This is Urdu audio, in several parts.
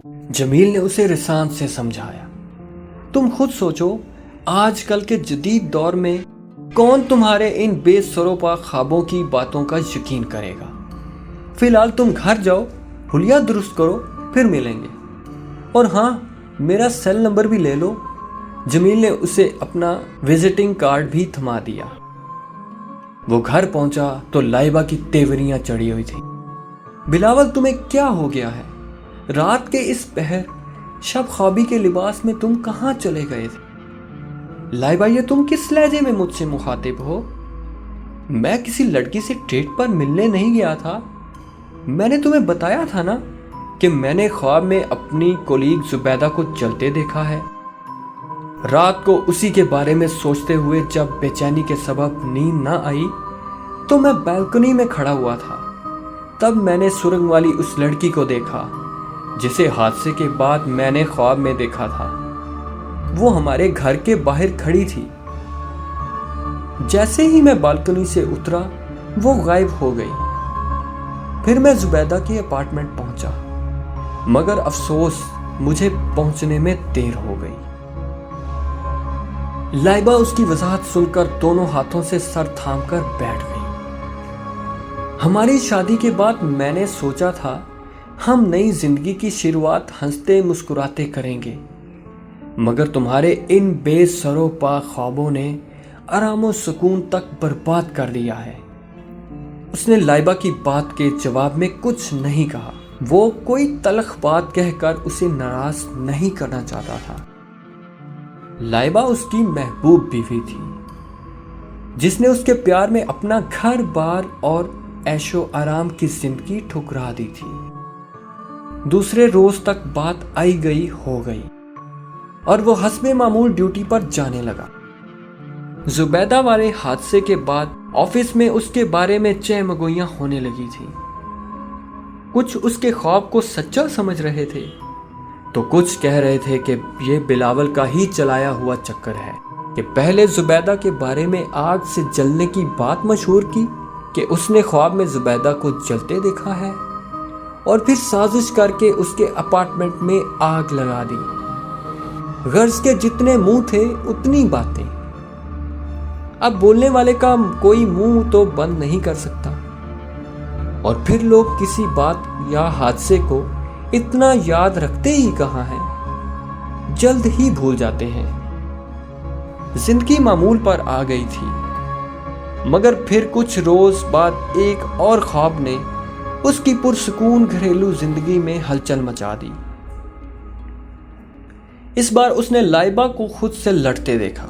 جمیل نے اسے رسان سے سمجھایا، تم خود سوچو، آج کل کے جدید دور میں کون تمہارے ان بے سروپا خوابوں کی باتوں کا یقین کرے گا؟ فی الحال تم گھر جاؤ، حلیہ درست کرو، پھر ملیں گے۔ اور ہاں، میرا سیل نمبر بھی لے لو۔ جمیل نے اسے اپنا وزٹنگ کارڈ بھی تھما دیا۔ وہ گھر پہنچا تو لائبہ کی تیوریاں چڑھی ہوئی تھیں۔ بلاول، تمہیں کیا ہو گیا ہے؟ رات کے اس پہر شب خوابی کے لباس میں تم کہاں چلے گئے تھے؟ لائبہ، یہ تم کس لہجے میں مجھ سے مخاطب ہو؟ میں کسی لڑکی سے ڈیٹ پر ملنے نہیں گیا تھا۔ میں نے تمہیں بتایا تھا نا کہ میں نے خواب میں اپنی کولیگ زبیدہ کو چلتے دیکھا ہے۔ رات کو اسی کے بارے میں سوچتے ہوئے جب بے چینی کے سبب نیند نہ آئی تو میں بالکنی میں کھڑا ہوا تھا۔ تب میں نے سرنگ والی اس لڑکی کو دیکھا جسے حادثے کے بعد میں نے خواب میں دیکھا تھا۔ وہ ہمارے گھر کے باہر کھڑی تھی۔ جیسے ہی میں بالکنی سے اترا وہ غائب ہو گئی۔ پھر میں زبیدہ کے اپارٹمنٹ پہنچا، مگر افسوس مجھے پہنچنے میں دیر ہو گئی۔ لائبہ اس کی وضاحت سن کر دونوں ہاتھوں سے سر تھام کر بیٹھ گئی۔ ہماری شادی کے بعد میں نے سوچا تھا ہم نئی زندگی کی شروعات ہنستے مسکراتے کریں گے، مگر تمہارے ان بے سر و پا خوابوں نے آرام و سکون تک برباد کر دیا ہے۔ اس نے لائبہ کی بات کے جواب میں کچھ نہیں کہا۔ وہ کوئی تلخ بات کہہ کر اسے ناراض نہیں کرنا چاہتا تھا۔ لائبہ اس کی محبوب بیوی تھی، جس نے اس کے پیار میں اپنا گھر بار اور عیش و آرام کی زندگی ٹھکرا دی تھی۔ دوسرے روز تک بات آئی گئی ہو گئی اور وہ حسب معمول ڈیوٹی پر جانے لگا۔ زبیدہ والے حادثے کے بعد آفس میں اس کے بارے میں چہمگوئیاں ہونے لگی تھی۔ کچھ اس کے خواب کو سچا سمجھ رہے تھے تو کچھ کہہ رہے تھے کہ یہ بلاول کا ہی چلایا ہوا چکر ہے کہ پہلے زبیدہ کے بارے میں آگ سے جلنے کی بات مشہور کی کہ اس نے خواب میں زبیدہ کو جلتے دیکھا ہے، اور پھر سازش کر کے اس کے اپارٹمنٹ میں آگ لگا دی۔ غرض کے جتنے منہ تھے اتنی باتیں۔ اب بولنے والے کا کوئی منہ تو بند نہیں کر سکتا، اور پھر لوگ کسی بات یا حادثے کو اتنا یاد رکھتے ہی کہاں ہیں، جلد ہی بھول جاتے ہیں۔ زندگی معمول پر آ گئی تھی، مگر پھر کچھ روز بعد ایک اور خواب نے اس کی پرسکون گھریلو زندگی میں ہلچل مچا دی۔ اس بار اس نے لائبہ کو خود سے لڑتے دیکھا۔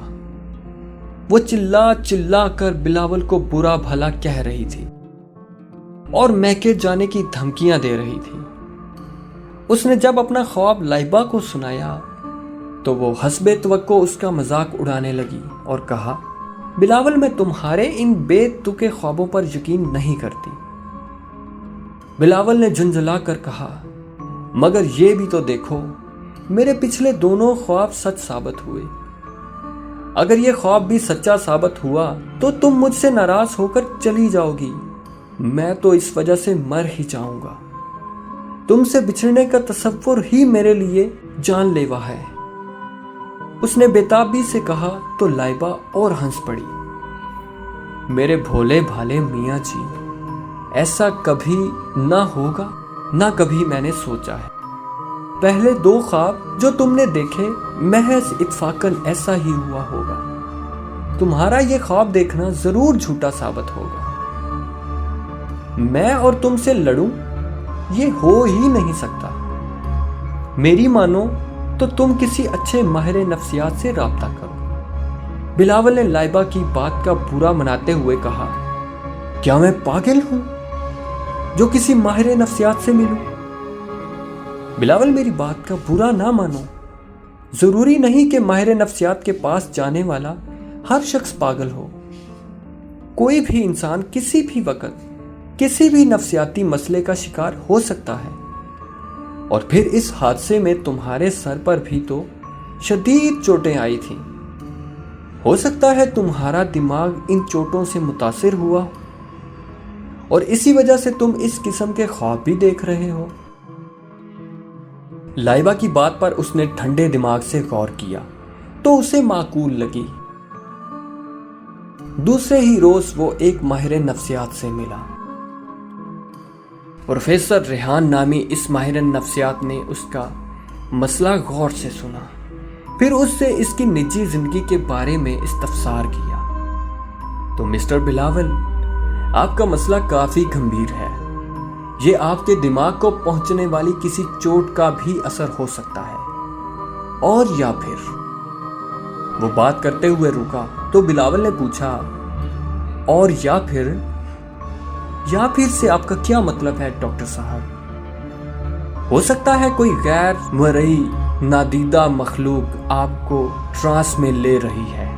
وہ چلا چلا کر بلاول کو برا بھلا کہہ رہی تھی اور میکے جانے کی دھمکیاں دے رہی تھی۔ اس نے جب اپنا خواب لائبہ کو سنایا تو وہ حسب توقع اس کا مذاق اڑانے لگی اور کہا، بلاول، میں تمہارے ان بے تکے خوابوں پر یقین نہیں کرتی۔ بلاول نے جھنجھلا کر کہا، مگر یہ بھی تو دیکھو، میرے پچھلے دونوں خواب سچ ثابت ہوئے۔ اگر یہ خواب بھی سچا ثابت ہوا تو تم مجھ سے ناراض ہو کر چلی جاؤ گی۔ میں تو اس وجہ سے مر ہی جاؤں گا۔ تم سے بچھڑنے کا تصور ہی میرے لیے جان لیوا ہے۔ اس نے بےتابی سے کہا تو لائبہ اور ہنس پڑی۔ میرے بھولے بھالے میاں جی، ایسا کبھی نہ ہوگا، نہ کبھی میں نے سوچا ہے۔ پہلے دو خواب جو تم نے دیکھے محض اتفاقاً ایسا ہی ہوا ہوگا۔ تمہارا یہ خواب دیکھنا ضرور جھوٹا ثابت ہوگا۔ میں اور تم سے لڑوں، یہ ہو ہی نہیں سکتا۔ میری مانو تو تم کسی اچھے ماہر نفسیات سے رابطہ کرو۔ بلاول نے لائبہ کی بات کا برا مناتے ہوئے کہا، کیا میں پاگل ہوں جو کسی ماہر نفسیات سے ملوں؟ بلاول، میری بات کا برا نہ مانو۔ ضروری نہیں کہ ماہر نفسیات کے پاس جانے والا ہر شخص پاگل ہو۔ کوئی بھی انسان کسی بھی وقت کسی بھی نفسیاتی مسئلے کا شکار ہو سکتا ہے۔ اور پھر اس حادثے میں تمہارے سر پر بھی تو شدید چوٹیں آئی تھیں۔ ہو سکتا ہے تمہارا دماغ ان چوٹوں سے متاثر ہوا اور اسی وجہ سے تم اس قسم کے خواب بھی دیکھ رہے ہو۔ لائبہ کی بات پر اس نے ٹھنڈے دماغ سے غور کیا تو اسے معقول لگی۔ دوسرے ہی روز وہ ایک ماہر نفسیات سے ملا۔ پروفیسر ریحان نامی اس ماہر نفسیات نے اس کا مسئلہ غور سے سنا، پھر اس سے اس کی نجی زندگی کے بارے میں استفسار کیا۔ تو مسٹر بلاول، آپ کا مسئلہ کافی گمبھیر ہے۔ یہ آپ کے دماغ کو پہنچنے والی کسی چوٹ کا بھی اثر ہو سکتا ہے، اور یا پھر وہ بات کرتے ہوئے رکا تو بلاول نے پوچھا، اور یا پھر سے آپ کا کیا مطلب ہے ڈاکٹر صاحب؟ ہو سکتا ہے کوئی غیر مرئی نادیدہ مخلوق آپ کو ٹرانس میں لے رہی ہے۔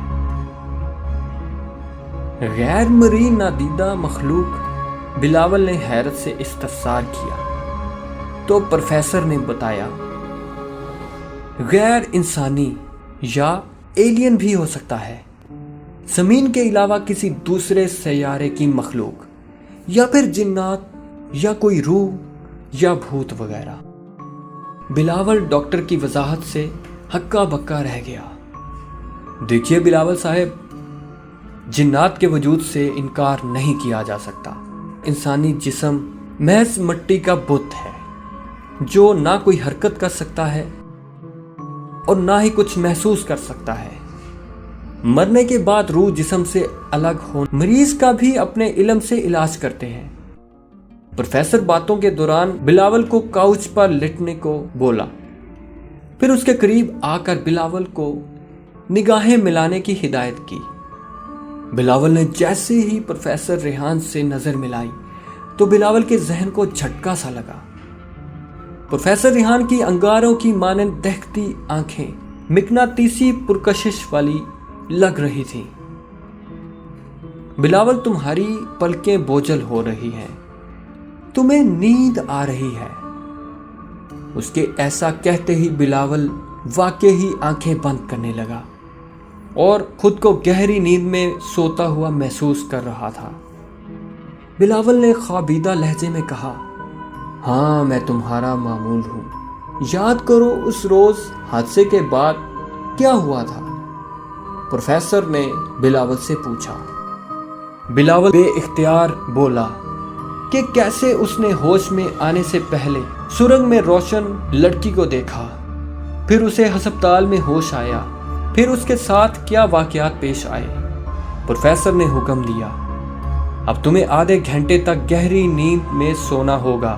غیر مرئی نادیدہ مخلوق؟ بلاول نے حیرت سے استفسار کیا تو پروفیسر نے بتایا، غیر انسانی یا ایلین بھی ہو سکتا ہے، زمین کے علاوہ کسی دوسرے سیارے کی مخلوق، یا پھر جنات یا کوئی روح یا بھوت وغیرہ۔ بلاول ڈاکٹر کی وضاحت سے ہکا بکا رہ گیا۔ دیکھیے بلاول صاحب، جنات کے وجود سے انکار نہیں کیا جا سکتا۔ انسانی جسم محض مٹی کا بت ہے جو نہ کوئی حرکت کر سکتا ہے اور نہ ہی کچھ محسوس کر سکتا ہے۔ مرنے کے بعد روح جسم سے الگ ہو مریض کا بھی اپنے علم سے علاج کرتے ہیں۔ پروفیسر باتوں کے دوران بلاول کو کاؤچ پر لٹنے کو بولا، پھر اس کے قریب آ کر بلاول کو نگاہیں ملانے کی ہدایت کی۔ بلاول نے جیسے ہی پروفیسر ریحان سے نظر ملائی تو بلاول کے ذہن کو جھٹکا سا لگا۔ پروفیسر ریحان کی انگاروں کی مانند دہکتی آنکھیں مقناطیسی پرکشش والی لگ رہی تھی۔ بلاول، تمہاری پلکیں بوجھل ہو رہی ہیں، تمہیں نیند آ رہی ہے۔ اس کے ایسا کہتے ہی بلاول واقعی آنکھیں بند کرنے لگا اور خود کو گہری نیند میں سوتا ہوا محسوس کر رہا تھا۔ بلاول نے خوابیدہ لہجے میں کہا، ہاں میں تمہارا معمول ہوں، یاد کرو اس روز حادثے کے بعد کیا ہوا تھا؟ پروفیسر نے بلاول سے پوچھا۔ بلاول بے اختیار بولا کہ کیسے اس نے ہوش میں آنے سے پہلے سرنگ میں روشن لڑکی کو دیکھا، پھر اسے ہسپتال میں ہوش آیا، پھر اس کے ساتھ کیا واقعات پیش آئے۔ پروفیسر نے حکم دیا، اب تمہیں آدھے گھنٹے تک گہری نیند میں سونا ہوگا،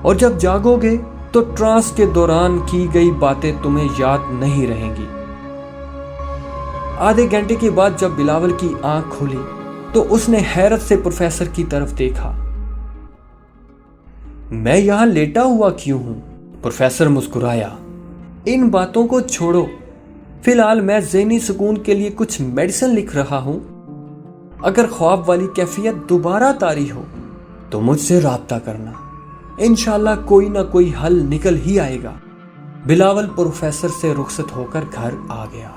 اور جب جاگو گے تو ٹرانس کے دوران کی گئی باتیں تمہیں یاد نہیں رہیں گی۔ آدھے گھنٹے کے بعد جب بلاول کی آنکھ کھلی تو اس نے حیرت سے پروفیسر کی طرف دیکھا۔ میں یہاں لیٹا ہوا کیوں ہوں؟ پروفیسر مسکرایا۔ ان باتوں کو چھوڑو، فی الحال میں ذہنی سکون کے لیے کچھ میڈیسن لکھ رہا ہوں۔ اگر خواب والی کیفیت دوبارہ طاری ہو تو مجھ سے رابطہ کرنا، انشاءاللہ کوئی نہ کوئی حل نکل ہی آئے گا۔ بلاول پروفیسر سے رخصت ہو کر گھر آ گیا۔